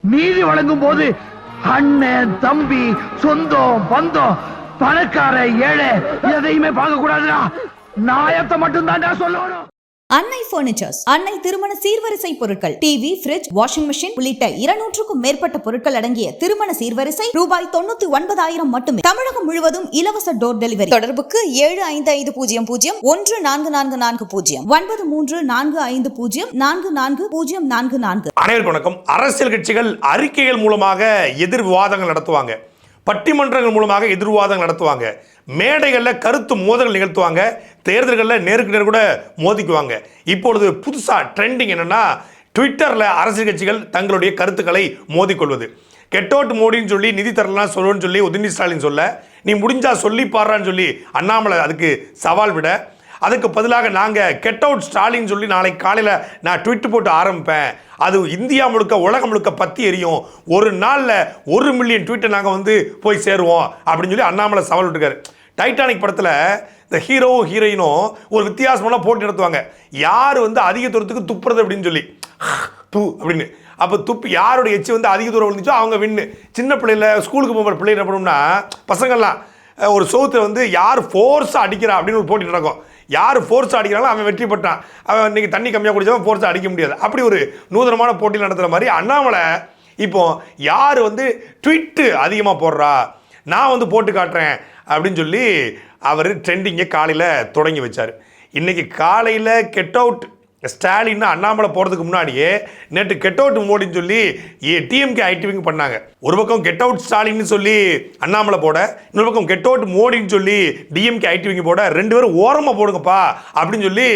நீதி வழங்கும் போது அண்ணன் தம்பி சொந்தம் பந்தம் பணக்கார ஏழை எதையுமே பார்க்க கூடாதுடா. நாயத்தை மட்டும் தான்டா சொல்லணும். அன்னை பர்னிச்சர்ஸ், அன்னை திருமண சீர்வரிசை பொருட்கள், டிவி, ஃபிரிட்ஜ், வாஷிங் மெஷின் உள்ளிட்ட 200க்கும் மேற்பட்ட பொருட்கள் அடங்கிய திருமண சீர்வரிசை ரூபாய் 99,000 மட்டுமே. தமிழகம் முழுவதும் இலவச டோர் டெலிவரி. தொடர்புக்கு 7550014440 9345044044. அனைவருக்கும் வணக்கம். அரசியல் கட்சிகள் அறிக்கைகள் மூலமாக எதிர் விவாதங்கள் நடத்துவாங்க, பட்டிமன்றங்கள் மூலமாக எதிர் விவாதங்கள் நடத்துவாங்க, மேடைகளில் கருத்து மோதல்கள் நிகழ்த்துவாங்க, தேர்தல்களில் நேருக்கு நேர் கூட மோதிக்குவாங்க. இப்பொழுது புதுசாக ட்ரெண்டிங் என்னன்னா, ட்விட்டரில் அரசியல் கட்சிகள் தங்களுடைய கருத்துக்களை மோதிக்கொள்வது. கெட்டோட் மோடின்னு சொல்லி நிதி தரலாம் சொல்லுன்னு சொல்லி உதயநிதி ஸ்டாலின் சொல்ல, நீ முடிஞ்சா சொல்லி பாடுறான்னு சொல்லி அண்ணாமலை அதுக்கு சவால் விட, அதுக்கு பதிலாக நாங்கள் கெட் அவுட் ஸ்டாலின் சொல்லி நாளைக்கு காலையில் நான் ட்விட் போட்டு ஆரம்பிப்பேன், அது இந்தியா முழுக்க உலகம் முழுக்க பற்றி எரியும், ஒரு நாளில் 1 மில்லியன் ட்வீட்டை நாங்கள் வந்து போய் சேருவோம் அப்படின்னு சொல்லி அண்ணாமலை சவால் விட்டுருக்காரு. டைட்டானிக் படத்தில் இந்த ஹீரோவும் ஹீரோயினும் ஒரு வித்தியாசமான போட்டி நடத்துவாங்க, யார் வந்து அதிக தூரத்துக்கு துப்புறது அப்படின்னு சொல்லி தூ அப்படின்னு. அப்போ துப்பு யாரோட எச்சு வந்து அதிக தூரம் விழுந்துச்சோ அவங்க வின்னு. சின்ன பிள்ளைல ஸ்கூலுக்கு போகிற பிள்ளை என்ன பண்ணணும்னா, பசங்கள்லாம் ஒரு சோத்தில் வந்து யார் ஃபோர்ஸாக அடிக்கிறா அப்படின்னு ஒரு போட்டி நடக்கும். யார் ஃபோர்ஸாக அடிக்கிறாங்களோ அவன் வெற்றி பெற்றான், அவன் இன்றைக்கி தண்ணி கம்மியாக குடித்தவன் ஃபோர்ஸாக அடிக்க முடியாது. அப்படி ஒரு நூதனமான போட்டியில் நடத்துகிற மாதிரி அண்ணாமலை இப்போ யார் வந்து ட்விட்டு அதிகமாக போடுறா நான் வந்து போட்டு காட்டுறேன் அப்படின்னு சொல்லி அவர் ட்ரெண்டிங்கை காலையில் தொடங்கி வச்சார். இன்றைக்கி காலையில் கெட் அவுட் ஸ்டாலின் அண்ணாமலை போகிறதுக்கு முன்னாடியே நேற்று கெட் அவுட் மோடின்னு சொல்லி டிஎம்கே ஐடிவிங் பண்ணாங்க. ஒரு பக்கம் கெட் அவுட் ஸ்டாலின்னு சொல்லி அண்ணாமலை போட, இன்னொரு பக்கம் கெட் அவுட் மோடின்னு சொல்லி டிஎம்கே ஐடிவிங் போட, 2 பேரும் ஓரமாக போடுங்கப்பா அப்படின்னு சொல்லி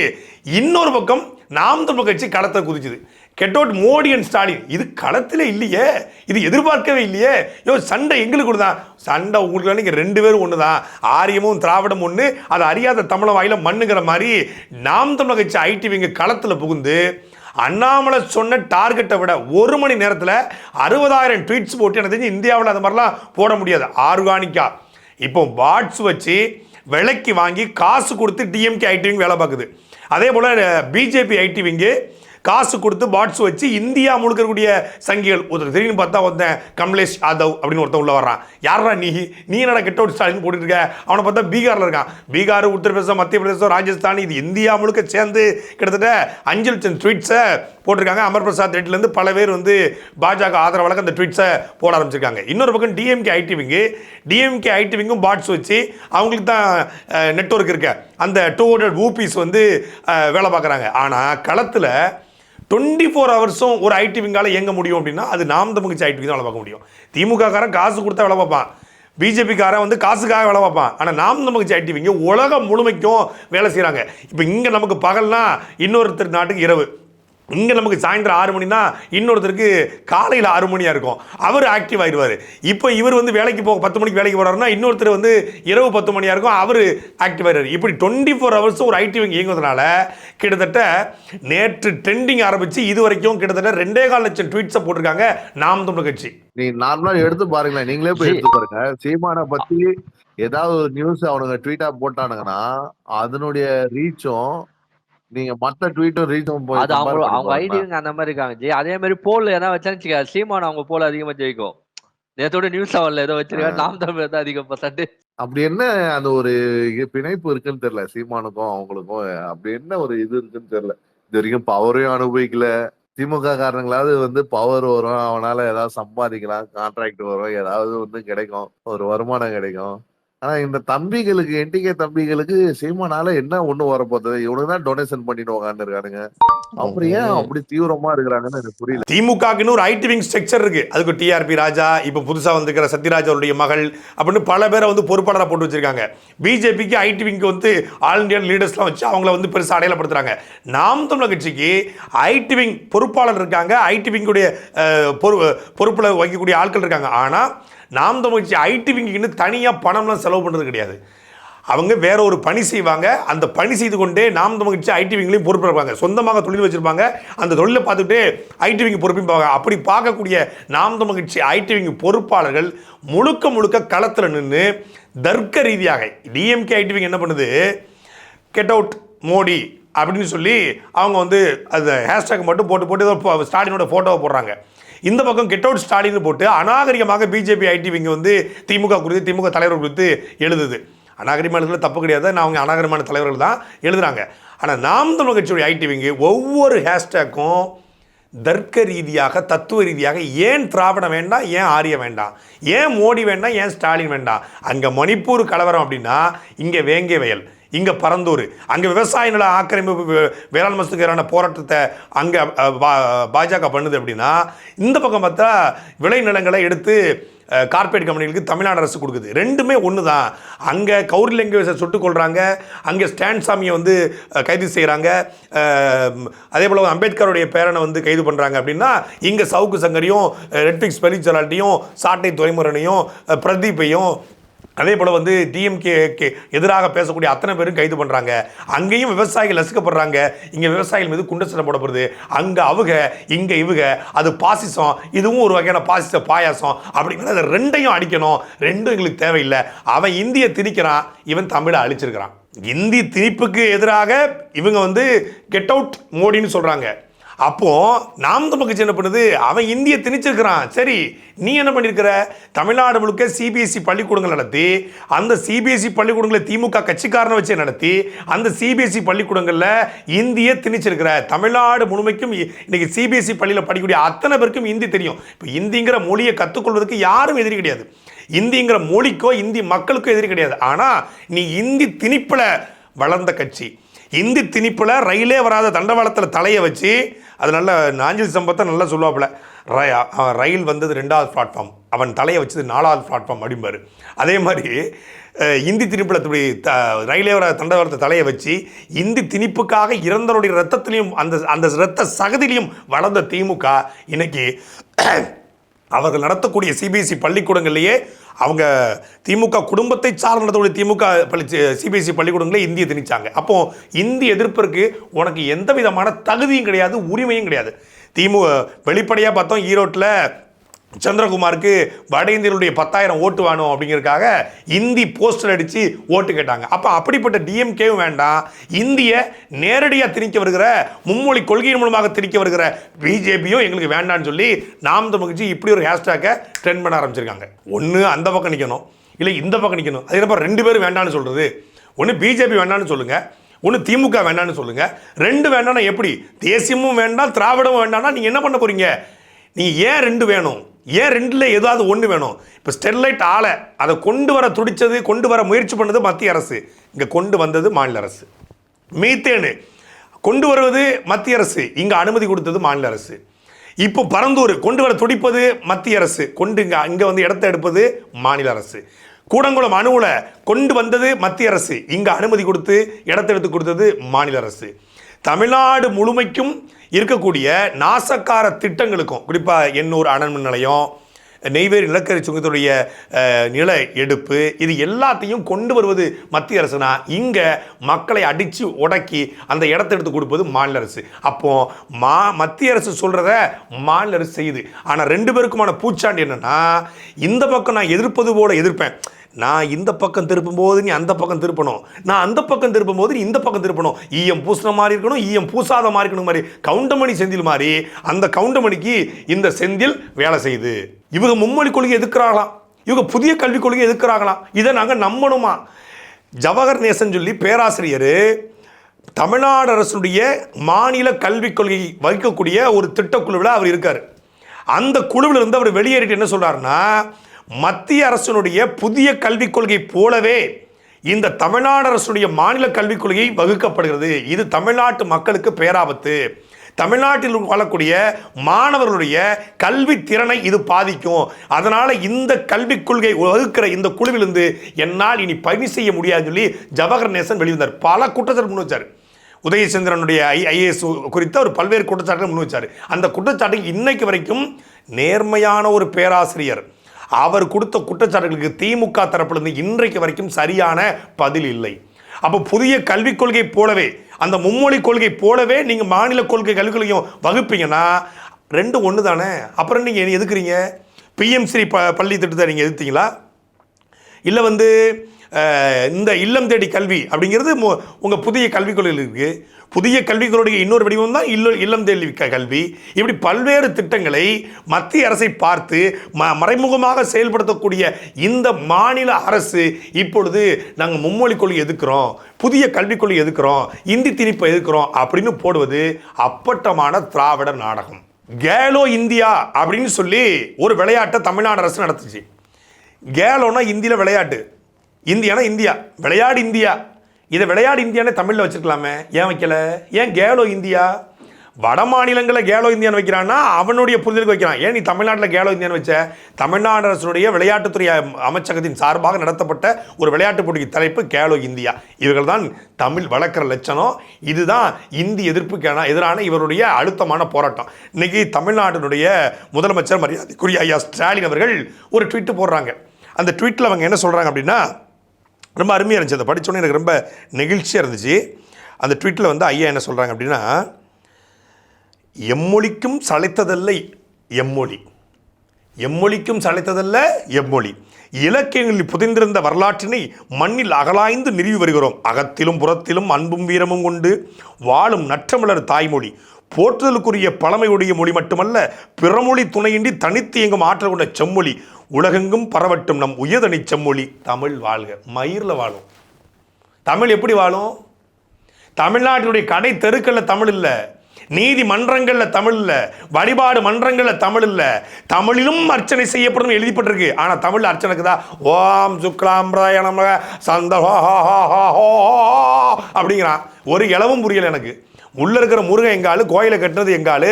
இன்னொரு பக்கம் நாம் தமிழர் கட்சி களத்தை குதிச்சுது. Get out Modi and Stalin, இது களத்தில் இல்லையே, இது எதிர்பார்க்கவே இல்லையே, சண்டை எங்களுக்கு தான் சண்டை, உங்களுக்கு நீங்கள் 2 பேரும் ஒன்று தான், ஆரியமும் திராவிடம் ஒன்று, அதை அறியாத தமிழ வாயில மண்ணுங்கிற மாதிரி நாம் தமிழர் கட்சி ஐடிவிங்க களத்தில் புகுந்து அண்ணாமலை சொன்ன டார்கெட்டை விட 1 மணி நேரத்தில் 60,000 ட்வீட்ஸ் போட்டு எனக்கு தெரிஞ்சு இந்தியாவில் அது மாதிரிலாம் போட முடியாது ஆர்கானிக்கா. இப்போ பாட்ஸ் வச்சு விலைக்கு வாங்கி காசு கொடுத்து டிஎம்கே ஐடிவிங் வேலை பார்க்குது. அதே போல் பிஜேபி ஐடிவிங்கு காசு கொடுத்து பாட்ஸ் வச்சு இந்தியா முழுக்க இருக்கக்கூடிய சங்கிகள் ஒருத்தர் திடீர்னு பார்த்தா வந்தேன் கமலேஷ் யாதவ் அப்படின்னு ஒருத்தன் உள்ள வர்றான். யாரா நீ என்னடா கெட் அவுட் ஸ்டாலின் போட்டுட்டு இருக்க, அவனை பார்த்தா பீகாரில் இருக்கான். பீகார், உத்தரப்பிரதேசம், மத்திய பிரதேசம், ராஜஸ்தான், இது இந்தியா முழுக்க சேர்ந்து கிட்டத்தட்ட 5 லட்சம் ட்வீட்ஸை போட்டிருக்காங்க. அமர் பிரசாத் ரெட்டிலேருந்து பல பேர் வந்து பாஜக ஆதரவாளர்கள் அந்த ட்வீட்ஸை போட ஆரம்பிச்சிருக்காங்க. இன்னொரு பக்கம் டிஎம்கே ஐடிவிங்கும் பாட்ஸ் வச்சு அவங்களுக்கு தான் நெட்வொர்க் இருக்க அந்த 200 ஊபிஸ் வந்து வேலை பார்க்குறாங்க. ஆனால் களத்தில் 24 ஹவர்ஸும் ஒரு ஐடிவிங்கால இயங்க முடியும் அப்படின்னா அது நாம் தமிழ் ஐடிவிங் தான் வேலை பார்க்க முடியும். திமுக காரன் காசு கொடுத்தா வேலை பார்ப்பான், பிஜேபி காரன் வந்து காசுக்காக வேலை பார்ப்பான். ஆனால் நாம் தமிழ் ஐடிவிங்க உலகம் முழுமைக்கும் வேலை செய்கிறாங்க. இப்போ இங்கே நமக்கு பகல்னா இன்னொருத்தர் நாட்டுக்கு இரவு, இங்கே நமக்கு சாயந்தரம் 6 மணினா இன்னொருத்தருக்கு காலையில் 6 மணியாக இருக்கும், அவர் ஆக்டிவ் ஆகிடுவார். இப்போ இவர் வந்து வேலைக்கு 10 மணிக்கு வேலைக்கு போகிறாருன்னா இன்னொருத்தர் வந்து இரவு 10 மணியாக இருக்கும், அவர் ஆக்டிவ் ஆகிடுவார். இப்படி 24 ஹவர்ஸ் ஒரு ஐடிவிங் இயங்குவதனால கிட்டத்தட்ட நேற்று ட்ரெண்டிங் ஆரம்பித்து இது வரைக்கும் கிட்டத்தட்ட 2.25 லட்சம் ட்வீட்ஸை போட்டிருக்காங்க நாம் தமிழர் கட்சி. நீ நார்மலா எடுத்து பாருங்களேன், நீங்களே போய் எடுத்து பாருங்க. சீமானை பத்தி ஏதாவது ஒரு நியூஸ் அவனுங்க ட்வீட்டா போட்டானுங்கன்னா அதனுடைய ரீச்சும் நீங்க மத்த ட்வீட்டும் ரீச்சும் அது அவங்க ஐடியாங்க அந்த மாதிரி இருக்காங்க ஜி. அதே மாதிரி போல் ஏதாவது வச்சான்னு சீமான் அவங்க போல அதிகமா ஜெயிக்கும். நேத்தோட நியூஸ் அவர்ல ஏதோ வச்சிருக்காங்க, நாம் தமிழர் தான் அதிக %. அப்படி என்ன அந்த ஒரு பிணைப்பு இருக்குன்னு தெரியல சீமானுக்கும் அவங்களுக்கும். அப்படி என்ன ஒரு இது இருக்குன்னு தெரியல. இது வரைக்கும் பவரையும் அனுபவிக்கல. திமுக காரணங்களாவது வந்து பவர் வரும், அவனால ஏதாவது சம்பாதிக்கலாம், கான்ட்ராக்ட் வரும், ஏதாவது வந்து கிடைக்கும், ஒரு வருமானம் கிடைக்கும். ஆனா இந்த தம்பிகளுக்கு, என்டிகே தம்பிகளுக்கு சீமானால என்ன ஒண்ணு வரப்போகுது, இவனுக்கு தான் டொனேஷன் பண்ணிட்டு உட்காந்து இருக்கானுங்க. அப்புறம் ஏன் அப்படி தீவிரமா இருக்கிறாங்கன்னு எனக்கு புரியல. திமுகன்னு ஒரு ஐடிவிங் ஸ்ட்ரக்சர் இருக்கு, அதுக்கு டிஆர்பி ராஜா, இப்போ புதுசாக வந்திருக்கிற சத்யராஜ் அவருடைய மகள் அப்படின்னு பல பேரை வந்து பொறுப்பாளராக போட்டு வச்சிருக்காங்க. பிஜேபிக்கு ஐடிவிங்க்கு வந்து ஆல் இண்டியன் லீடர்ஸ்லாம் வச்சு அவங்கள வந்து பெருசாக அடையாளப்படுத்துறாங்க. நாம் தமிழர் கட்சிக்கு ஐடிவிங் பொறுப்பாளர் இருக்காங்க, ஐடிவிங்குடைய பொறுப்பில் வைக்கக்கூடிய ஆட்கள் இருக்காங்க. ஆனால் நாம் தமிழ் கட்சி ஐடிவிங்கு தனியாக பணம்லாம் செலவு பண்ணுறது கிடையாது. அவங்க வேற ஒரு பணி செய்வாங்க, அந்த பணி செய்து கொண்டே நாம் தமிழ் கட்சி ஐடிவிங்லையும் பொறுப்பு இருப்பாங்க. சொந்தமாக தொழில் வச்சிருப்பாங்க, அந்த தொழிலை பார்த்துக்கிட்டே ஐடிவிங் பொறுப்பையும் பார்ப்பாங்க. அப்படி பார்க்கக்கூடிய நாம் தமிழ் கட்சி ஐடிவிங் பொறுப்பாளர்கள் முழுக்க களத்தில் நின்று தர்க்க ரீதியாக டிஎம்கே ஐடிவிங் என்ன பண்ணுது, கெட் அவுட் மோடி அப்படின்னு சொல்லி அவங்க வந்து அந்த ஹேஷ்டேக் மட்டும் போட்டு ஸ்டாலினோட ஃபோட்டோவை போடுறாங்க. இந்த பக்கம் கெட் அவுட் ஸ்டாலின் போட்டு அநாகரிகமாக பிஜேபி ஐடி விங்க வந்து திமுக குறித்து திமுக தலைவர் குறித்து எழுதுது. அநாகரிகமான தப்பு கிடையாது, நான் அவங்க அநாகரிகமான தலைவர்கள் தான் எழுதுறாங்க. ஆனால் நாம் தமிழர் கட்சியுடைய ஐடி விங்கு ஒவ்வொரு ஹேஷ்டேக்கும் தர்க்க ரீதியாக தத்துவ ரீதியாக ஏன் திராவிடம் வேண்டாம், ஏன் ஆரிய வேண்டாம், ஏன் மோடி வேண்டாம், ஏன் ஸ்டாலின் வேண்டாம், அங்கே மணிப்பூர் கலவரம் அப்படின்னா இங்கே வேங்கை வயல், இங்கே பரந்தூர், அங்கே விவசாய நில ஆக்கிரமிப்பு வேளாண் மசூதிக்கான போராட்டத்தை அங்கே பாஜக பண்ணுது அப்படின்னா இந்த பக்கம் பார்த்தா விளை நிலங்களை எடுத்து கார்பரேட் கம்பெனிகளுக்கு தமிழ்நாடு அரசு கொடுக்குது. ரெண்டுமே ஒன்று தான். அங்கே கௌரிலிங்கேஷை சுட்டுக் கொள்கிறாங்க, அங்கே ஸ்டான் சாமியை வந்து கைது செய்கிறாங்க, அதே போல் அம்பேத்கருடைய பேரனை வந்து கைது பண்ணுறாங்க. அப்படின்னா இங்கே சவுக்கு சங்கரையும் ரெட்ஃபிக்ஸ் பெலிச்சலாட்டையும் சாட்டை துரைமுருகனையும் பிரதீப்பையும் அதே போல் வந்து டிஎம்கேக்கு எதிராக பேசக்கூடிய அத்தனை பேரும் கைது பண்ணுறாங்க. அங்கேயும் விவசாயிகள் நசுக்கப்படுறாங்க, இங்கே விவசாயிகள் மீது குண்டு சட்டை போடப்படுது. அங்கே அவங்க இங்கே இவங்க, அது பாசிசம், இதுவும் ஒரு வகையான பாசிச பாயாசம் அப்படிங்கிறத ரெண்டையும் அடிக்கணும். ரெண்டும் எங்களுக்கு தேவையில்லை. அவன் இந்தியை திணிக்கிறான், இவன் தமிழை அழிச்சிருக்கிறான். இந்தி திணிப்புக்கு எதிராக இவங்க வந்து கெட் அவுட் மோடின்னு சொல்கிறாங்க. அப்போ நாம் தமிழ் என்ன பண்ணுது, அவன் இந்தியை திணிச்சிருக்கிறான். சரி, நீ என்ன பண்ணியிருக்கிற, தமிழ்நாடு முழுக்க சிபிஎஸ்சி பள்ளிக்கூடங்கள் நடத்தி, அந்த சிபிஎஸ்சி பள்ளிக்கூடங்களை திமுக கட்சிக்காரனை வச்சு நடத்தி, அந்த சிபிஎஸ்சி பள்ளிக்கூடங்களில் இந்தியை திணிச்சிருக்கிற. தமிழ்நாடு முழுமைக்கும் இன்னைக்கு சிபிஎஸ்சி பள்ளியில் படிக்கக்கூடிய அத்தனை பேருக்கும் இந்தி தெரியும். இப்போ இந்திங்கிற மொழியை கற்றுக்கொள்வதற்கு யாரும் எதிரி கிடையாது. இந்திங்கிற மொழிக்கோ இந்தி மக்களுக்கோ எதிரி கிடையாது. ஆனால் நீ இந்தி திணிப்பில் வளர்ந்த கட்சி, இந்தி திணிப்பில் ரயிலே வராத தண்டவாளத்தில் தலையை வச்சு, அது நல்ல நாஞ்சில் சம்பத்தை நல்லா சொல்லுவாப்புல, ரயில் வந்தது 2வது பிளாட்ஃபார்ம், அவன் தலையை வச்சது 4வது பிளாட்ஃபார்ம் அப்படிம்பாரு. அதே மாதிரி இந்தி திணிப்பில் இப்படி ரயிலே வராத தண்டவாளத்தை தலையை வச்சு இந்தி திணிப்புக்காக இறந்தவருடைய ரத்தத்திலையும் அந்த இரத்த சகதியிலையும் வளர்ந்த திமுக இன்னைக்கு அவர்கள் நடத்தக்கூடிய சிபிஎஸ்சி பள்ளிக்கூடங்கள்லேயே அவங்க திமுக குடும்பத்தை சார்ந்து நடத்தக்கூடிய திமுக சிபிஎஸ்சி பள்ளிக்கூடங்களே இந்தியை திணிச்சாங்க. அப்போ இந்தி எதிர்ப்பிற்கு உனக்கு எந்த விதமான தகுதியும் கிடையாது, உரிமையும் கிடையாது. திமுக வெளிப்படையாக பார்த்தோம், ஈரோட்டில் சந்திரகுமாருக்கு வட இந்தியர்களுடைய 10,000 ஓட்டு வேணும் அப்படிங்கிறதுக்காக இந்தி போஸ்டர் அடித்து ஓட்டு கேட்டாங்க. அப்போ அப்படிப்பட்ட டிஎம்கேவும் வேண்டாம், இந்தியை நேரடியாக திணிக்க வருகிற மும்மொழி கொள்கையின் மூலமாக திணிக்க வருகிற பிஜேபியும் எங்களுக்கு வேண்டான்னு சொல்லி நாம் தமிழ் கட்சி இப்படி ஒரு ஹேஷ்டேக்கை ட்ரெண்ட் பண்ண ஆரம்பிச்சிருக்காங்க. ஒன்று அந்த பக்கம் நிற்கணும், இல்லை இந்த பக்கம் நிற்கணும். அதே மாதிரி 2 பேரும் வேண்டான்னு சொல்கிறது, ஒன்று பிஜேபி வேண்டான்னு சொல்லுங்கள், ஒன்று திமுக வேண்டான்னு சொல்லுங்கள். 2 வேண்டாம்னா எப்படி, தேசியமும் வேண்டாம் திராவிடமும் வேண்டாம்னா நீங்கள் என்ன பண்ண போகிறீங்க? நீங்கள் ஏன் 2 வேணும், ஏன் 2ல் ஏதாவது ஒன்று வேணும்? இப்போ ஸ்டெர்லைட் ஆலை அதை கொண்டு வர துடித்தது, கொண்டு வர முயற்சி பண்ணது மத்திய அரசு, இங்கே கொண்டு வந்தது மாநில அரசு. மீத்தேனு கொண்டு வருவது மத்திய அரசு, இங்கே அனுமதி கொடுத்தது மாநில அரசு. இப்போ பரந்தூர் கொண்டு வர துடிப்பது மத்திய அரசு, இங்கே வந்து இடத்தை எடுப்பது மாநில அரசு. கூடங்குளம் அணுவில் கொண்டு வந்தது மத்திய அரசு, இங்கே அனுமதி கொடுத்து இடத்தை எடுத்து கொடுத்தது மாநில அரசு. தமிழ்நாடு முழுமைக்கும் இருக்கக்கூடிய நாசக்கார திட்டங்களுக்கும், குறிப்பாக எண்ணூர் அனல்மின் நிலையம், நெய்வேலி நிலக்கரி சுங்கத்துடைய நில எடுப்பு, இது எல்லாத்தையும் கொண்டு வருவது மத்திய அரசுனா இங்கே மக்களை அடித்து உடக்கி அந்த இடத்த எடுத்து கொடுப்பது மாநில அரசு. அப்போது மத்திய அரசு சொல்கிறத மாநில அரசு செய்யுது. ஆனால் 2 பேருக்குமான பூச்சாண்டி என்னென்னா, இந்த பக்கம் நான் எதிர்ப்பது போல எதிர்ப்பேன், நான் இந்த பக்கம் திருப்பும் போது நீ அந்த பக்கம் திருப்பணும், நான் அந்த பக்கம் திருப்பும் போது நீ இந்த பக்கம் திருப்பணும், ஈயம் பூசின மாதிரி இருக்கணும், ஈயம் பூசாத மாதிரி இருக்கணும், மாதிரி கவுண்டமணி செந்தில் மாதிரி அந்த கவுண்டமணிக்கு இந்த செந்தில் வேலை செய்யுது. இவங்க மும்மொழி கொள்கை எதிர்க்கிறாங்களாம், இவங்க புதிய கல்விக் கொள்கை எதிர்க்கிறாங்களாம். இதை நாங்கள் நம்பணுமா? ஜவஹர் நேசன் சொல்லி பேராசிரியர் தமிழ்நாடு அரசுடைய மாநில கல்விக் கொள்கை வகிக்கக்கூடிய ஒரு திட்டக்குழுவில் அவர் இருக்கார். அந்த குழுவில் இருந்து அவர் வெளியேறிட்டு என்ன சொல்றாருன்னா, மத்திய அரசினுடைய புதிய கல்விக் கொள்கை போலவே இந்த தமிழ்நாடு அரசுடைய மாநில கல்விக் கொள்கை வகுக்கப்படுகிறது, இது தமிழ்நாட்டு மக்களுக்கு பேராபத்து, தமிழ்நாட்டில் வாழக்கூடிய மாணவர்களுடைய கல்வி திறனை இது பாதிக்கும், அதனால இந்த கல்விக் கொள்கை வகுக்கிற இந்த குழுவிலிருந்து என்னால் இனி பணி செய்ய முடியாது சொல்லி ஜவஹர் நேசன் வெளிவந்தார். பல குற்றச்சாட்டு முன் வச்சார். உதயசந்திரனுடைய IAS குறித்த ஒரு பல்வேறு குற்றச்சாட்டுகள் முன் வச்சார். அந்த குற்றச்சாட்டுக்கு இன்னைக்கு வரைக்கும் நேர்மையான ஒரு பேராசிரியர் அவர் கொடுத்த குற்றச்சாட்டுகளுக்கு திமுக தரப்பிலிருந்து இன்றைக்கு வரைக்கும் சரியான பதில் இல்லை. அப்போ புதிய கல்விக் கொள்கை போலவே, அந்த மும்மொழி கொள்கை போலவே நீங்கள் மாநில கொள்கை கல்விக் கொள்கையும் வகுப்பீங்கன்னா 2 ஒன்று தானே. அப்புறம் நீங்கள் எதுக்குறீங்க? PM ஸ்ரீ பள்ளி திட்டத்தை நீங்கள் எதிர்த்தீங்களா? இல்லை வந்து இந்த இல்லம் தேடி கல்வி அப்படிங்கிறது உங்கள் புதிய கல்விக் கொள்கையில் இருக்குது. புதிய கல்விக் கொள்கையுடைய இன்னொரு வடிவம் தான் இல்லம் தேடி கல்வி. இப்படி பல்வேறு திட்டங்களை மத்திய அரசை பார்த்து மறைமுகமாக செயல்படுத்தக்கூடிய இந்த மாநில அரசு இப்பொழுது நாங்கள் மும்மொழி கொள்கை எதுக்குறோம், புதிய கல்விக் கொள்கை எதுக்குறோம், இந்தி திணிப்பை எதுக்குறோம் அப்படின்னு போடுவது அப்பட்டமான திராவிட நாடகம். கேலோ இந்தியா அப்படின்னு சொல்லி ஒரு விளையாட்டை தமிழ்நாடு அரசு நடத்துச்சு. கேலோனா இந்தியில் விளையாட்டு, இந்தியானா இந்தியா, விளையாடு இந்தியா. இதை விளையாடு இந்தியானே தமிழில் வச்சுருக்கலாமே, ஏன் வைக்கல? ஏன் கேலோ இந்தியா? வட மாநிலங்களில் கேலோ இந்தியான்னு வைக்கிறான்னா அவனுடைய புரிதலுக்கு வைக்கிறான். ஏன் நீ தமிழ்நாட்டில் கேலோ இந்தியான்னு வச்ச? தமிழ்நாடு அரசுடைய விளையாட்டுத்துறை அமைச்சகத்தின் சார்பாக நடத்தப்பட்ட ஒரு விளையாட்டு போட்டிக்கு தலைப்பு கேலோ இந்தியா. இவர்கள் தான் தமிழ் வளர்க்குற லட்சணம். இதுதான் இந்தி எதிர்ப்புக்கான எதிரான இவருடைய அழுத்தமான போராட்டம். இன்னைக்கு தமிழ்நாட்டினுடைய முதலமைச்சர் மரியாதைக்குரிய ஐயா ஸ்டாலின் அவர்கள் ஒரு ட்வீட்டு போடுறாங்க. அந்த ட்வீட்டில் அவங்க என்ன சொல்கிறாங்க அப்படின்னா, ரொம்ப அருமையாக இருந்துச்சு. அதை படித்தோன்னே எனக்கு ரொம்ப நெகிழ்ச்சியாக இருந்துச்சு. அந்த ட்வீட்டில் வந்து ஐயா என்ன சொல்கிறாங்க அப்படின்னா, எம்மொழிக்கும் சளைத்ததல்ல எம்மொழி, எம்மொழிக்கும் சளைத்ததல்ல எம்மொழி, இலக்கியங்களில் புதைந்திருந்த வரலாற்றினை மண்ணில் அகலாய்ந்து நிறுவி வருகிறோம். அகத்திலும் புறத்திலும் அன்பும் வீரமும் கொண்டு வாழும் நற்றமிழர் தாய்மொழி, போற்றுதலுக்குரிய பழமையுடைய மொழி மட்டுமல்ல, பிறமொழி துணையின்றி தனித்து இயங்கும் ஆற்றல் கொண்ட செம்மொழி, உலகெங்கும் பரவட்டும் நம் உயர்தனி செம்மொழி, தமிழ் வாழ்க. மயிரில் வாழும். தமிழ் எப்படி வாழும்? தமிழ்நாட்டினுடைய கடை தெருக்களில் தமிழ் இல்லை, நீதிமன்றங்களில் தமிழ் இல்லை, வழிபாடு மன்றங்களில் தமிழ் இல்லை. தமிழிலும் அர்ச்சனை செய்யப்படும் எழுதிப்பட்டிருக்கு. ஆனால் தமிழ் அர்ச்சனைக்கு தான் ஓம் சுக்லாம்பிராய நமக சந்த அப்படிங்கிறான். ஒரு இளவும் புரியலை எனக்கு. உள்ளே இருக்கிற முருகன் எங்காலு, கோயிலை கட்டுறது எங்காலு,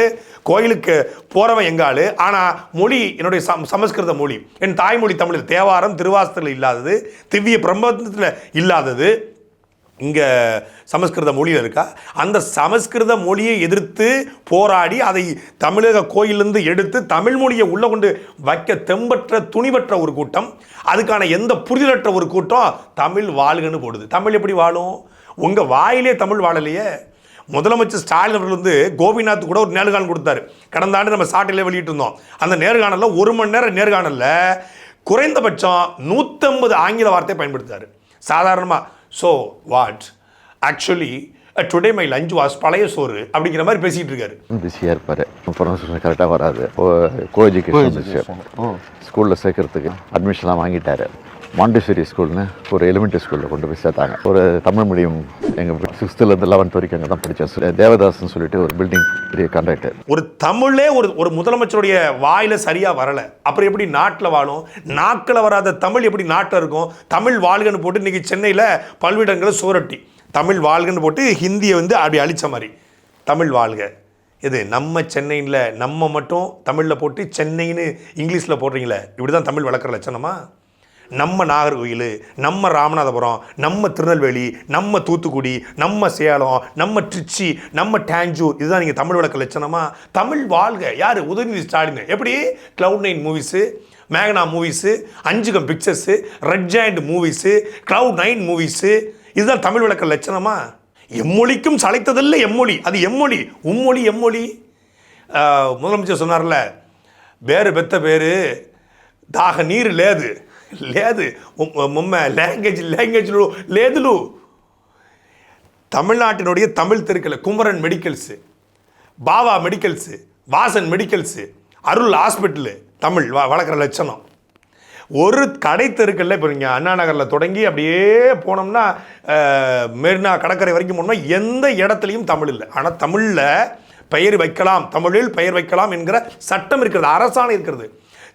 கோயிலுக்கு போகிறவன் எங்காலு. ஆனால் மொழி என்னுடைய சமஸ்கிருத மொழி, என் தாய்மொழி தமிழ். தேவாரம் திருவாசத்தில் இல்லாதது, திவ்ய பிரபந்தத்தில் இல்லாதது இங்கே சமஸ்கிருத மொழியில் இருக்கா? அந்த சமஸ்கிருத மொழியை எதிர்த்து போராடி அதை தமிழக கோயிலிருந்து எடுத்து தமிழ் மொழியை உள்ளே கொண்டு வைக்க தெம்பற்ற துணிவற்ற ஒரு கூட்டம், அதுக்கான எந்த புரிதலற்ற ஒரு கூட்டம் தமிழ் வாழ்கன்னு போடுது. தமிழ் எப்படி வாழும்? உங்கள் வாயிலே தமிழ் வாழலையே. முதலமைச்சர் ஸ்டாலின் அவர்கள் வந்து கோபிநாத் கூட ஒரு நேர்காணல் கொடுத்தாரு. கடந்த ஆண்டு நம்ம சாட்டிலே வெளியிட்டிருந்தோம். அந்த நேர்காணலில் 1 மணி நேரம் நேர்காணலில் குறைந்தபட்சம் 150 ஆங்கில வார்த்தையை பயன்படுத்தார் சாதாரணமாக. So what actually today my lunch was பழைய சோறு அப்படிங்கிற மாதிரி பேசிகிட்டு இருக்காரு. பிஸியாக இருப்பார், ப்ரொனன்சியேஷன் கரெக்டாக வராது. கோ எஜுகேஷன் ஸ்கூலில் சேர்க்கறதுக்கு அட்மிஷன்லாம் வாங்கிட்டார். மாண்டிசரி ஸ்கூல்னு ஒரு எலிமெண்ட்ரி ஸ்கூலில் கொண்டு போய் சேர்த்தாங்க. ஒரு தமிழ் மீடியம் எங்கள் 6th-லேருந்து 11th வரைக்கும் அங்கே தான் படித்தேன். தேவதாஸ்ன்னு சொல்லிட்டு ஒரு பில்டிங் பெரிய கான்ட்ராக்டர். ஒரு தமிழே ஒரு முதலமைச்சருடைய வாயில சரியாக வரலை, அப்புறம் எப்படி நாட்டில் வாழும்? நாக்கில் வராத தமிழ் எப்படி நாட்டில் இருக்கும்? தமிழ் வாழ்கன்னு போட்டு இன்றைக்கி சென்னையில் பல்வேறு இடங்களில் சோரட்டி தமிழ் வாழ்கன்னு போட்டு ஹிந்தியை வந்து அப்படி அழித்த மாதிரி தமிழ் வாழ்க. இது நம்ம சென்னையில் நம்ம மட்டும் தமிழில் போட்டு சென்னைன்னு இங்கிலீஷில் போடுறீங்களே, இப்படி தான் தமிழ் வளர்க்குற லட்சணமா? நம்ம நாகர்கோயில், நம்ம ராமநாதபுரம், நம்ம திருநெல்வேலி, நம்ம தூத்துக்குடி, நம்ம சேலம், நம்ம திருச்சி, நம்ம டாஞ்சூர், இதுதான் நீங்கள் தமிழ் வழக்க லட்சணமா? தமிழ் வாழ்க யார்? உதயநிதி ஸ்டாலின். எப்படி Cloud9 மூவிஸு, மேகனா மூவிஸு, 5கம் pictures, red giant movies, Cloud9 movies, இதுதான் தமிழ் வழக்க லட்சணமா? எம்மொழிக்கும் சளைத்ததில்லை எம்மொழி, அது எம்மொழி. உம்மொழி எம்மொழி. முதலமைச்சர் சொன்னார்ல, பேரு பெத்த பேரு தாக நீர் லேது లేదు మొమ్మ లాంగ్వేజ్లు లేదులు. தமிழ்நாட்டினுடைய தமிழ் தெருக்கள் குமரன் மெடிக்கல்ஸு, பாவா மெடிக்கல்ஸு, வாசன் மெடிக்கல்ஸு, அருள் ஹாஸ்பிட்டலு தமிழ் வளர்க்குற லட்சணம். ஒரு கடை தெருக்களில் இப்போ நீங்கள் அண்ணா நகரில் தொடங்கி அப்படியே போனோம்னா மெரினா கடற்கரை வரைக்கும் போனோம்னா எந்த இடத்துலையும் தமிழ் இல்லை. ஆனால் தமிழில் பெயர் வைக்கலாம், தமிழில் பெயர் வைக்கலாம் என்கிற சட்டம் இருக்கிறது, அரசாணை இருக்கிறது.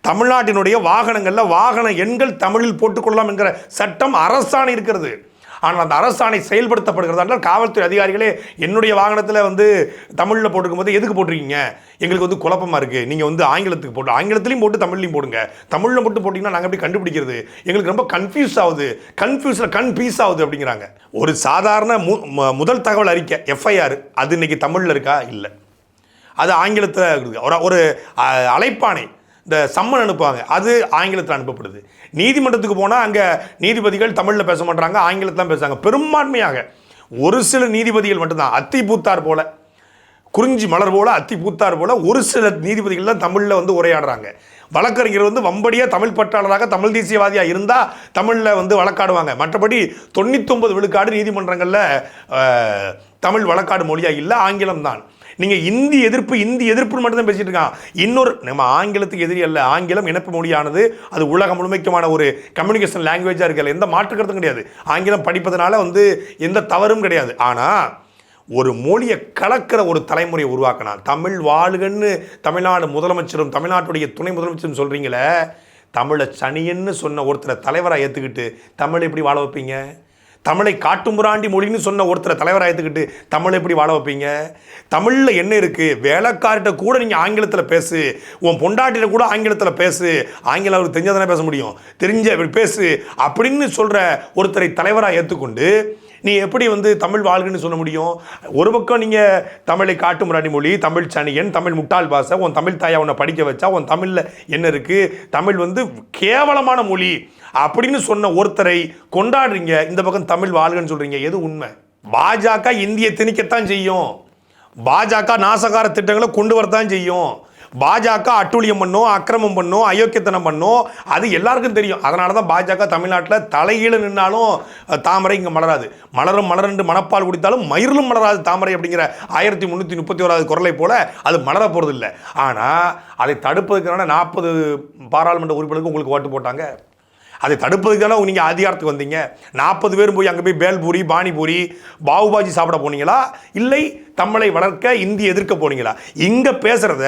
தமிழ்நாட்டினுடைய வாகனங்களில் வாகன எண்கள் தமிழில் போட்டுக்கொள்ளலாம் என்கிற சட்டம் அரசாணை இருக்கிறது. ஆனால் அந்த அரசாணை செயல்படுத்தப்படுகிறதா? காவல்துறை அதிகாரிகளே என்னுடைய வாகனத்தில் வந்து தமிழில் போட்டுக்கும் போது எதுக்கு போட்டிருக்கீங்க, எங்களுக்கு வந்து குழப்பமாக இருக்குது, நீங்கள் வந்து ஆங்கிலத்துக்கு போட்டு ஆங்கிலத்துலேயும் போட்டு தமிழ்லையும் போடுங்க, தமிழில் மட்டும் போட்டிங்கன்னா நாங்கள் எப்படி கண்டுபிடிக்கிறது, எங்களுக்கு ரொம்ப கன்ஃபியூஸ் ஆகுது, கன்ஃபியூஸ் ஆகுது அப்படிங்கிறாங்க. ஒரு சாதாரண முதல் தகவல் அறிக்கை FIR அது இன்றைக்கி தமிழில் இருக்கா? இல்லை, அது ஆங்கிலத்தில் இருக்குது. ஒரு அழைப்பானை இந்த சம்மன் அனுப்புவாங்க, அது ஆங்கிலத்தில் அனுப்பப்படுது. நீதிமன்றத்துக்கு போனால் அங்கே நீதிபதிகள் தமிழில் பேச மாட்டாங்க, ஆங்கிலத்தில் தான் பேசுகிறாங்க பெரும்பான்மையாக. ஒரு சில நீதிபதிகள் மட்டும்தான் அத்தி பூத்தார் போல, குறிஞ்சி மலர் போல, அத்தி பூத்தார் போல ஒரு சில நீதிபதிகள் தான் தமிழில் வந்து உரையாடுறாங்க. வழக்கறிஞர் வந்து வம்படியாக தமிழ் பற்றாளராக தமிழ் தேசியவாதியாக இருந்தால் தமிழில் வந்து வழக்காடுவாங்க. மற்றபடி 99 விழுக்காடு நீதிமன்றங்களில் தமிழ் வழக்காடு மொழியாக இல்லை, ஆங்கிலம் தான். நீங்கள் இந்தி எதிர்ப்புன்னு மட்டும்தான் பேசிட்டு இருக்கான். இன்னொரு நம்ம ஆங்கிலத்துக்கு எதிரி அல்ல. ஆங்கிலம் இணைப்பு மொழியானது, அது உலகம் முழுமைக்குமான ஒரு கம்யூனிகேஷன் லாங்குவேஜாக இருக்கல, எந்த மாற்று கருத்தும் கிடையாது. ஆங்கிலம் படிப்பதனால வந்து எந்த தவறும் கிடையாது. ஆனால் ஒரு மொழியை கலக்கிற ஒரு தலைமுறையை உருவாக்கினான். தமிழ் வாழ்கன்னு தமிழ்நாடு முதலமைச்சரும் தமிழ்நாட்டுடைய துணை முதலமைச்சரும் சொல்கிறீங்களே, தமிழை சனியன்னு சொன்ன ஒருத்தரை தலைவராக ஏற்றுக்கிட்டு தமிழை எப்படி வாழ வைப்பீங்க? தமிழை காட்டுமுராண்டி மொழின்னு சொன்ன ஒருத்தரை தலைவராக ஏற்றுக்கிட்டு தமிழை எப்படி வாழ வைப்பீங்க? தமிழில் என்ன இருக்குது? வேலைக்கார்ட்ட கூட நீங்கள் ஆங்கிலத்தில் பேசு, உன் பொண்டாட்டிகிட்ட கூட ஆங்கிலத்தில் பேசு, ஆங்கிலம் அவருக்கு தெரிஞ்சாதானே பேச முடியும், தெரிஞ்ச பேசு அப்படின்னு சொல்கிற ஒருத்தரை தலைவராக ஏற்றுக்கொண்டு நீ எப்படி வந்து தமிழ் வாழ்கன்னு சொல்ல முடியும்? ஒரு பக்கம் நீங்கள் தமிழை காட்டுமுராண்டி மொழி, தமிழ் சனியன், தமிழ் முட்டாள் பாசை, உன் தமிழ் தாயா உன்னை படிக்க வச்சா, உன் தமிழில் என்ன இருக்குது, தமிழ் வந்து கேவலமான மொழி அப்படின்னு சொன்ன ஒருத்தரை கொண்டாடுறீங்க. இந்த பக்கம் தமிழ் வாழ்கன்னு சொல்கிறீங்க. எது உண்மை? பாஜக இந்தியை திணிக்கத்தான் செய்யும். பாஜக நாசகார திட்டங்களை கொண்டு வரத்தான் செய்யும். பாஜக அட்டூழியம் பண்ணும், அக்கிரமம் பண்ணும், அயோக்கியத்தனம் பண்ணும், அது எல்லாருக்கும் தெரியும். அதனால தான் பாஜக தமிழ்நாட்டில் தலைகீழ நின்னாலும் தாமரை இங்கே மலராது. மலரும் மணப்பால் குடித்தாலும் மயிரிலும் மலராது தாமரை அப்படிங்கிற 1331 குரலை போல அது மலர போகிறது இல்லை. ஆனால் அதை தடுப்பதற்கான 40 பாராளுமன்ற உறுப்பினருக்கு உங்களுக்கு ஓட்டு போட்டாங்க. அதை தடுப்பதுக்கான நீங்கள் அதிகாரத்துக்கு வந்தீங்க. 40 பேரும் போய் அங்கே போய் பேல்பூரி, பானிபூரி, பாவுபாஜி சாப்பிட போனீங்களா? இல்லை தமிழை வளர்க்க இந்தி எதிர்க்க போனீங்களா? இங்கே பேசுகிறத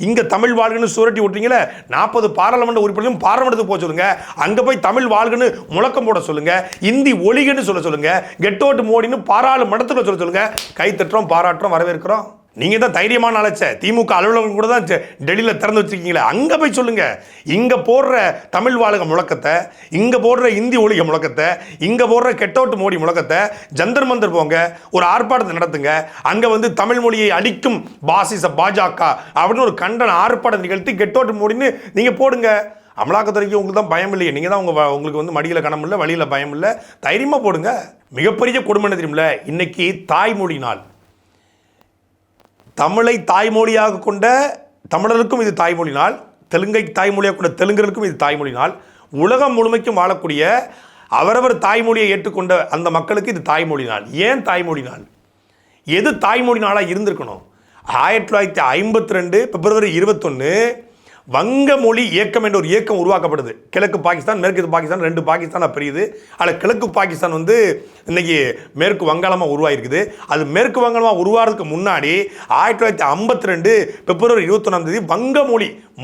இங்கே தமிழ் வாழ்கன்னு சுரட்டி விட்டீங்களே, 40 பாராளுமன்ற உறுப்பினரும் பாராளுமன்றத்துக்கு போக சொல்லுங்கள். அங்கே போய் தமிழ் வாழ்கன்னு முழக்கம் போட சொல்லுங்கள். இந்தி ஒழிகன்னு சொல்லுங்கள். கெட் அவுட் மோடின்னு பாராளுமன்றத்துக்கு சொல்ல சொல்லுங்கள். கை தட்டுறோம், பாராட்டுறோம், வரவேற்கிறோம். நீங்கள் தான் தைரியமான அழைச்ச திமுக அலுவலகம் கூட தான் டெல்லியில் திறந்து வச்சுருக்கீங்களே, அங்கே போய் சொல்லுங்கள். இங்கே போடுற தமிழ் வாழ்க முழக்கத்தை, இங்கே போடுற இந்தி ஒழிக முழக்கத்தை, இங்கே போடுற கெட் அவுட் மோடி முழக்கத்தை ஜந்தர் மந்தர் போங்க, ஒரு ஆர்ப்பாட்டத்தை நடத்துங்க. அங்கே வந்து தமிழ் மொழியை அடிக்கும் பாசிச பாஜக அப்படின்னு ஒரு கண்டன ஆர்ப்பாட்டத்தை நிகழ்த்தி கெட் அவுட் மோடின்னு நீங்கள் போடுங்க. அமலாக்கத்துறைக்கு உங்களுக்கு தான் பயம் இல்லையே, நீங்கள் தான் உங்களுக்கு வந்து மடியில் கணம் இல்லை, வழியில் பயம் இல்லை, தைரியமாக போடுங்க. மிகப்பெரிய கொடுமை தெரியுமில்ல, இன்னைக்கு தாய்மொழி நாள். தமிழை தாய்மொழியாக கொண்ட தமிழருக்கும் இது தாய்மொழி நாள், தெலுங்கை தாய்மொழியாக கொண்ட தெலுங்கர்களுக்கும் இது தாய்மொழி நாள். உலகம் முழுமைக்கும் வாழக்கூடிய அவரவர் தாய்மொழியை ஏற்றுக்கொண்ட அந்த மக்களுக்கு இது தாய்மொழி நாள். ஏன் தாய்மொழி நாள்? எது தாய்மொழி நாளாக இருந்திருக்கணும்? 1952 பிப்ரவரி 21 வங்க மொழி இயக்கம் என்ற ஒரு இயக்கம் உருவாக்கப்படுது. கிழக்கு பாகிஸ்தான், மேற்கு பாகிஸ்தான், 2 பாகிஸ்தான் பிரியுது. அதில் கிழக்கு பாகிஸ்தான் வந்து இன்னைக்கு மேற்கு வங்காளமாக உருவாயிருக்குது. அது மேற்கு வங்காளமாக உருவாகிறதுக்கு முன்னாடி 1952 பிப்ரவரி 21 வங்க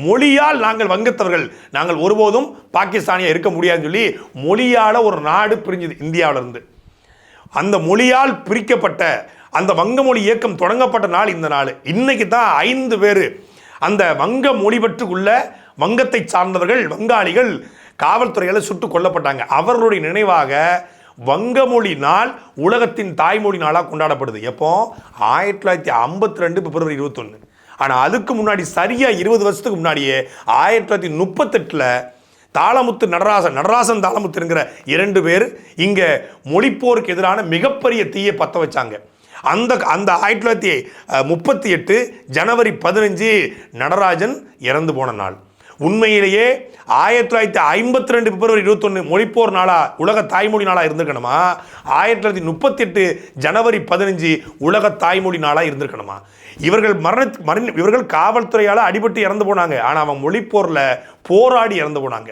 மொழியால் நாங்கள் வங்கத்தவர்கள், நாங்கள் ஒருபோதும் பாகிஸ்தானியாக இருக்க முடியாதுன்னு சொல்லி மொழியால் ஒரு நாடு பிரிஞ்சுது இந்தியாவிலிருந்து. அந்த மொழியால் பிரிக்கப்பட்ட அந்த வங்க மொழி இயக்கம் தொடங்கப்பட்ட நாள் இந்த நாள். இன்னைக்கு தான் 5 பேர் அந்த வங்க மொழி பற்றுக்குள்ள வங்கத்தை சார்ந்தவர்கள், வங்காளிகள் காவல்துறையால் சுட்டு கொல்லப்பட்டாங்க. அவர்களுடைய நினைவாக வங்க மொழி நாள் உலகத்தின் தாய்மொழி நாளாக கொண்டாடப்படுது. எப்போ? 1952 பிப்ரவரி 21. ஆனால் அதுக்கு முன்னாடி சரியாக 20 வருஷத்துக்கு முன்னாடியே 1938 தாளமுத்து நடராசன் தாளமுத்துங்கிற 2 பேர் இங்கே மொழிப்போருக்கு எதிரான மிகப்பெரிய தீயை பற்ற வச்சாங்க. அந்த 1938 ஜனவரி 15 நடராஜன் இறந்து போன நாள். உண்மையிலேயே 1952 பிப்ரவரி 21 மொழிப்போர் நாளா, உலக தாய்மொழி நாளாக இருந்திருக்கணுமா? 1938 ஜனவரி 15 உலக தாய்மொழி நாளாக இருந்திருக்கணுமா? இவர்கள் காவல்துறையால் அடிபட்டு இறந்து போனாங்க. ஆனால் அவன் மொழிப்போரில் போராடி இறந்து போனாங்க.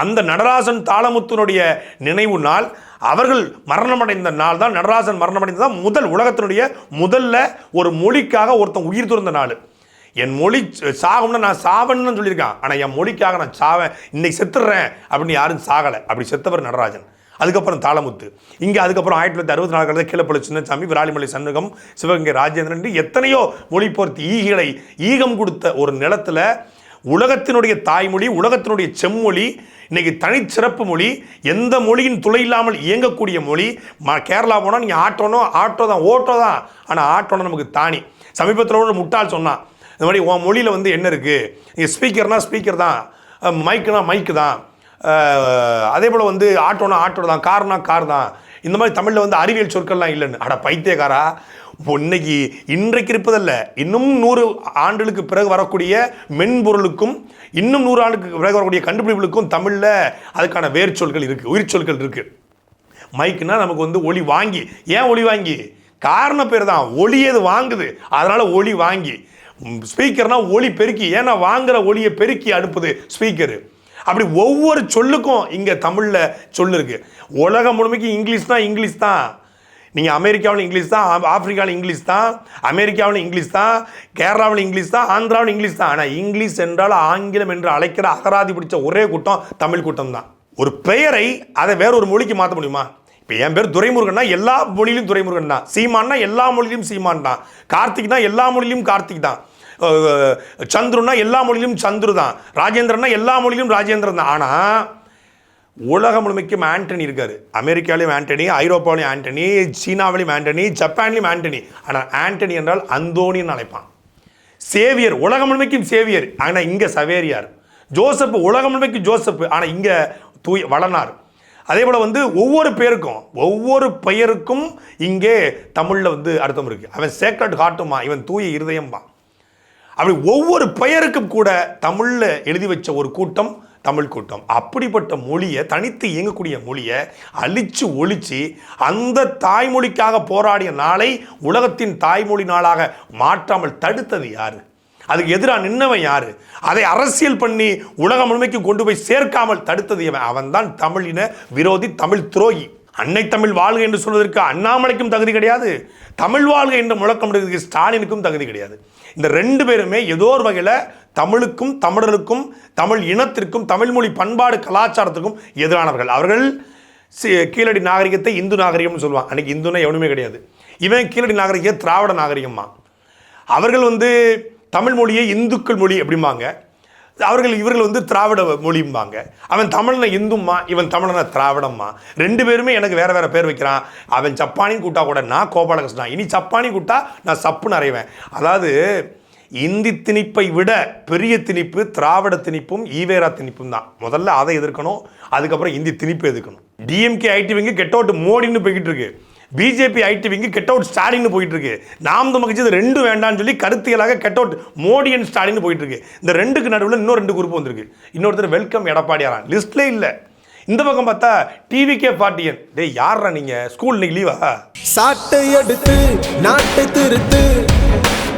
அந்த நடராசன் தாளமுத்துனுடைய நினைவு நாள், அவர்கள் மரணமடைந்த நாள் தான், நடராசன் மரணமடைந்ததான் உலகத்தினுடைய முதல்ல ஒரு மொழிக்காக ஒருத்தன் உயிர் துறந்த நாள். என் மொழி சாகும்னா நான் சாவன்னு சொல்லியிருக்கான். ஆனால் என் மொழிக்காக நான் சாவேன், இன்னைக்கு செத்துடுறேன் அப்படின்னு யாரும் சாகலை. அப்படி செத்தவர் நடராஜன். அதுக்கப்புறம் தாளமுத்து. இங்கே அதுக்கப்புறம் 1964 கீழப்பள்ளி சின்னசாமி, விராலிமலை சண்முகம், சிவகங்கை ராஜேந்திரன் எத்தனையோ மொழிப்போர்த்து ஈகம் கொடுத்த ஒரு நிலத்தில் உலகத்தினுடைய தாய்மொழி, உலகத்தினுடைய செம்மொழி, இன்னைக்கு தனிச்சிறப்பு மொழி, எந்த மொழியின் துளை இல்லாமல் இயங்கக்கூடிய மொழி. கேரளா போனால் நீங்கள் ஆட்டோ தான், ஓட்டோ தான். ஆனால் ஆட்டோனா நமக்கு தானி. சமீபத்தில் ஒரு முட்டாள் சொன்னான், இந்த மாதிரி உன் மொழியில் வந்து என்ன இருக்குது, நீங்கள் ஸ்பீக்கர்னா ஸ்பீக்கர் தான், மைக்குனா மைக்கு தான், அதே போல் வந்து ஆட்டோனா ஆட்டோ தான், கார்னா கார் தான். இந்த மாதிரி தமிழில் வந்து அறிவியல் சொற்கள்லாம் இல்லைன்னு. அட பைத்தியக்காரா, இன்னைக்கு இன்றைக்கு இருப்பதல்ல, இன்னும் 100 ஆண்டுகளுக்கு பிறகு வரக்கூடிய மென்பொருளுக்கும் இன்னும் 100 ஆண்டுக்கு பிறகு வரக்கூடிய கண்டுபிடிப்புகளுக்கும் தமிழில் அதுக்கான வேர் சொற்கள் இருக்குது, உயிர் சொற்கள் இருக்குது. மைக்குனா நமக்கு வந்து ஒளி வாங்கி, ஏன் ஒளி வாங்கி? காரண பேர் தான், ஒளி எது வாங்குது, அதனால ஒளி வாங்கி. ஸ்பீக்கர்னா ஒளி பெருக்கி, ஏன்னா வாங்குற ஒளியை பெருக்கி அனுப்புது ஸ்பீக்கரு. அப்படி ஒவ்வொரு சொல்லுக்கும் இங்கே தமிழில் சொல்லு இருக்கு. உலகம் முழுமைக்கு இங்கிலீஷ் தான். நீங்கள் அமெரிக்காவில் இங்கிலீஷ் தான், ஆப்பிரிக்காவில் இங்கிலீஷ் தான், அமெரிக்காவில் இங்கிலீஷ் தான், கேரளாவில் இங்கிலீஷ் தான், ஆந்திராவில் இங்கிலீஷ் தான். ஆனால் இங்கிலீஷ் என்றால் ஆங்கிலம் என்று அழைக்கிற அகராதி பிடிச்ச ஒரே கூட்டம் தமிழ் கூட்டம் தான். ஒரு பெயரை அதை வேற ஒரு மொழிக்கு மாற்ற முடியுமா? இப்போ என் பேர் துரைமுருகன்னா எல்லா மொழியிலும் துரைமுருகன் தான், சீமான்னா எல்லா மொழியிலும் சீமான் தான், கார்த்திக்னா எல்லா மொழியிலும் கார்த்திக் தான், சந்துருன்னா எல்லா மொழியிலும் சந்துரு தான், ராஜேந்திரன்னா எல்லா மொழியிலும் ராஜேந்திரன் தான். ஆனால் உலகம் முழுமைக்கும் ஆண்டனி இருக்காரு. அமெரிக்காவிலையும் ஆண்டனி, ஐரோப்பாவிலையும் ஆண்டனி, சீனாவிலையும் ஆண்டனி, ஜப்பான்லையும் ஆண்டனி. ஆனால் ஆண்டனி என்றால் அந்தோனின்னு அழைப்பான். சேவியர் உலகம் முழுமைக்கும் சேவியர், ஆனால் இங்கே சவேரியார். ஜோசப் உலகம் முழுமைக்கும் ஜோசப், ஆனால் இங்கே வளனார். அதே போல் வந்து ஒவ்வொரு பேருக்கும் ஒவ்வொரு பெயருக்கும் இங்கே தமிழில் வந்து அர்த்தம் இருக்குது. அவன் சேக்ரட் ஹார்ட்டுமா, இவன் தூய இருதயம்பா. அப்படி ஒவ்வொரு பெயருக்கும் கூட தமிழில் எழுதி வச்ச ஒரு கூட்டம் தமிழ் கூட்டம். அப்படிப்பட்ட மொழியை, தனித்து இயங்கக்கூடிய மொழியை அழிச்சு ஒழிச்சு அந்த தாய்மொழிக்காக போராடிய நாளை உலகத்தின் தாய்மொழி நாளாக மாற்றாமல் தடுத்தது யாரு? அதுக்கு எதிராக நின்னவன் யாரு? அதை அரசியல் பண்ணி உலகம் முழுமைக்கு கொண்டு போய் சேர்க்காமல் தடுத்தது இவன். அவன் தான் தமிழின விரோதி, தமிழ் துரோகி. அன்னை தமிழ் வாழ்க என்று சொல்வதற்கு அண்ணாமலைக்கும் தகுதி கிடையாது, தமிழ் வாழ்க என்று முழக்கம் ஸ்டாலினுக்கும் தகுதி கிடையாது. இந்த 2 பேருமே ஏதோ ஒரு வகையில் தமிழுக்கும் தமிழருக்கும் தமிழ் இனத்திற்கும் தமிழ் மொழி பண்பாடு கலாச்சாரத்துக்கும் எதிரானவர்கள். அவர்கள் கீழடி நாகரிகத்தை இந்து நாகரிகம்னு சொல்லுவான். அன்னைக்கு இந்துன்னா எவனுமே கிடையாது. இவன் கீழடி நாகரிகம் திராவிட நாகரிகம்மா. அவர்கள் வந்து தமிழ் மொழியை இந்துக்கள் மொழி அப்படிம்பாங்க, இவர்கள் வந்து திராவிட மொழிம்பாங்க. அவன் தமிழனை இந்தும்மா, இவன் தமிழனை திராவிடம்மா. 2 பேருமே எனக்கு வேற வேற பேர் வைக்கிறான். அவன் சப்பானின்னு கூட்டா கூட நான் கோபாலகிருஷ்ணா, இனி சப்பானி கூட்டா நான் சப்புன்னு அறைவேன். அதாவது இந்தி திணிப்பை விட பெரிய திணிப்பு திராவிட திணிப்பும் ஈவேரா திணிப்பும் தான். முதல்ல அதை எதிர்க்கணும், அதுக்கப்புறம் இந்தி திணிப்பு எதிர்க்கணும். டிஎம்கே ஐடிவிங்க கெட் அவுட் மோடின்னு போய்கிட்டு இருக்கு, பிஜேபி ஐடிவிங்க கெட் அவுட் ஸ்டாலின் போயிட்டு இருக்கு. நாம் தமிழ் இது 2 வேண்டாம்னு சொல்லி கருத்தியலாக get out Modi and Stalin போயிட்டு இருக்கு. இந்த 2க்கு நடுவில் இன்னும் 2 குரூப் வந்திருக்கு. இன்னொருத்தர் வெல்கம் எடப்பாடியாரான் லிஸ்ட்ல இல்லை. இந்த பக்கம் பார்த்தா டிவிகே பார்ட்டியன். டேய் யாரா நீங்க, ஸ்கூல் இன்னைக்கு லீவா? சாட்டை எடுத்து நாட்டை திருத்து